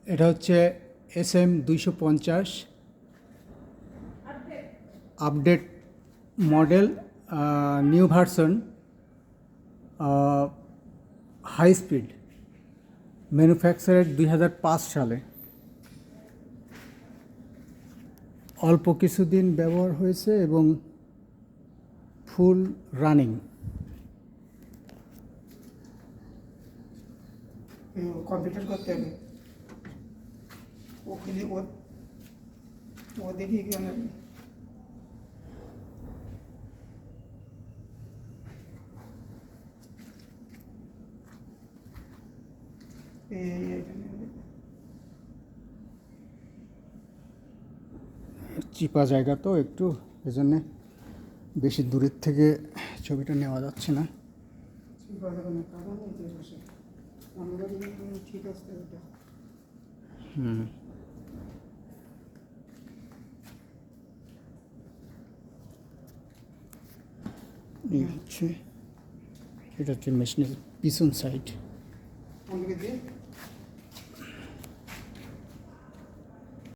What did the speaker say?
এটা হচ্ছে SM250 update model, new version, high speed, manufactured 2005 সালে। অল্প কিছুদিন ব্যবহার হয়েছে এবং ফুল রানিং। কম্পিউটার করতে হবে ওখানে ও দেখি কেন চিপা জায়গা তো একটু, এজন্য বেশি দূরের থেকে ছবিটা নেওয়া যাচ্ছে না। ঠিক আছে ওটা এই হচ্ছে, এটা হচ্ছে মেশিনের পিছন সাইড। দিয়ে